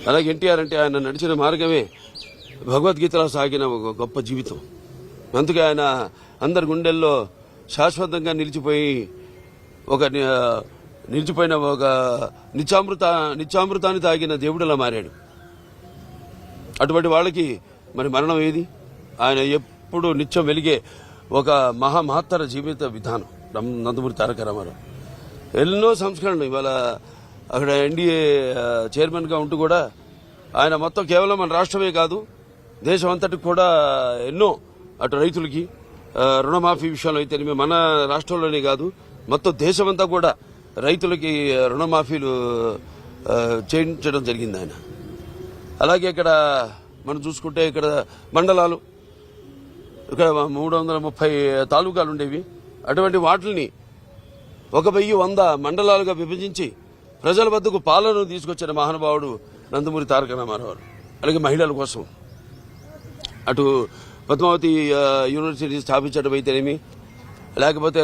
అలాగే ఎన్టీఆర్ అంటే ఆయన నడిచిన మార్గమే భగవద్గీతలో సాగిన ఒక గొప్ప జీవితం. అందుకే ఆయన అందరి గుండెల్లో శాశ్వతంగా నిలిచిపోయిన ఒక నిత్యామృతాన్ని తాగిన దేవుడిలా మారాడు. అటువంటి వాళ్ళకి మరి మరణం ఏది? ఆయన ఎప్పుడు నిత్యం వెలిగే ఒక మహత్తర జీవిత విధానం నందమూరి తారక రామారావు. ఎన్నో సంస్కరణలు ఇవాళ అక్కడ ఎన్డీఏ చైర్మన్గా ఉంటూ కూడా ఆయన మొత్తం కేవలం మన రాష్ట్రమే కాదు దేశం అంతటికి కూడా ఎన్నో అటు రైతులకి రుణమాఫీ విషయంలో అయితేనేమి మన రాష్ట్రంలోనే కాదు మొత్తం దేశమంతా కూడా రైతులకి రుణమాఫీలు చేయించడం జరిగింది ఆయన. అలాగే ఇక్కడ మనం చూసుకుంటే ఇక్కడ మండలాలు ఇక్కడ 330 తాలూకాలు ఉండేవి. అటువంటి వాటిని 1100 మండలాలుగా విభజించి ప్రజల వద్దకు పాలనను తీసుకొచ్చిన మహానుభావుడు నందమూరి తారక రామారావు. అలాగే మహిళల కోసం అటు పద్మావతి యూనివర్సిటీ స్థాపించడం అయితేనేమి, లేకపోతే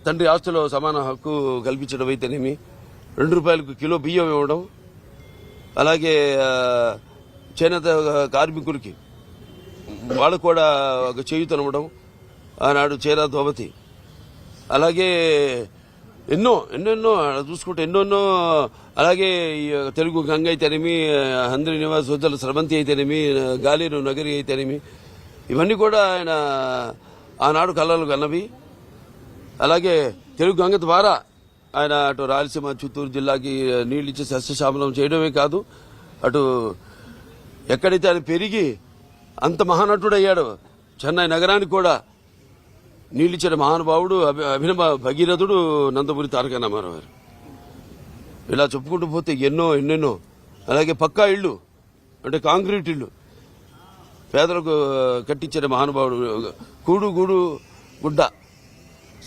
తండ్రి ఆస్తులో సమాన హక్కు కల్పించడం అయితేనేమి, 2 రూపాయలకు కిలో బియ్యం ఇవ్వడం, అలాగే చేనేత కార్మికులకి వాళ్ళకు కూడా ఒక చేయూతనివ్వడం, ఆనాడు చేరా దోబతి, అలాగే ఎన్నెన్నో చూసుకుంటే ఎన్నెన్నో. అలాగే తెలుగు గంగ అయితేనేమి, హంద్రి నివాస్ వద్దల స్రవంతి అయితేనేమి, గాలేరు నగరి అయితేనేమి, ఇవన్నీ కూడా ఆయన ఆనాడు కళలు కన్నవి. అలాగే తెలుగు గంగ ద్వారా ఆయన అటు రాయలసీమ చిత్తూరు జిల్లాకి నీళ్లు ఇచ్చి సస్యశ్యామలం చేయడమే కాదు, అటు ఎక్కడైతే ఆయన పెరిగి అంత మహానటుడు అయ్యాడు చెన్నై నగరానికి కూడా నీళ్ళిచ్చిన మహానుభావుడు అభినవ భగీరథుడు నందమూరి తారక రామారావు గారు. ఇలా చెప్పుకుంటూ పోతే ఎన్నెన్నో. అలాగే పక్కా ఇళ్లు అంటే కాంక్రీట్ ఇళ్లు పేదలకు కట్టించిన మహానుభావుడు, కూడు గూడు గుడ్డ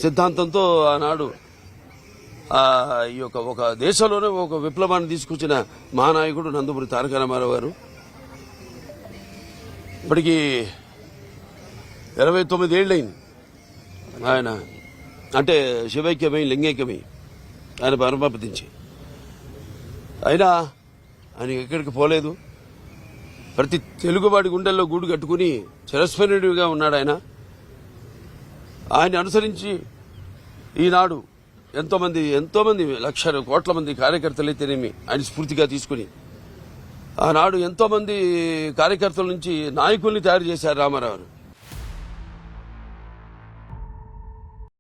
సిద్ధాంతంతో ఆనాడు ఈ యొక్క ఒక దేశంలోనే ఒక విప్లవాన్ని తీసుకొచ్చిన మహానాయకుడు నందమూరి తారక రామారావు గారు. ఇప్పటికీ 29 ఏళ్ళైంది ఆయన అంటే శివైక్యమై లింగైక్యమై ఆయన పరమపదించి. అయినా ఆయన ఎక్కడికి పోలేదు. ప్రతి తెలుగువాడి గుండెల్లో గూడు కట్టుకుని చిరస్మరణీయుడిగా ఉన్నాడు ఆయన. ఆయన అనుసరించి ఈనాడు ఎంతోమంది లక్షల కోట్ల మంది కార్యకర్తలు అయితేనేమి ఆయన స్ఫూర్తిగా తీసుకుని ఆనాడు ఎంతోమంది కార్యకర్తల నుంచి నాయకుల్ని తయారు చేశారు రామారావు.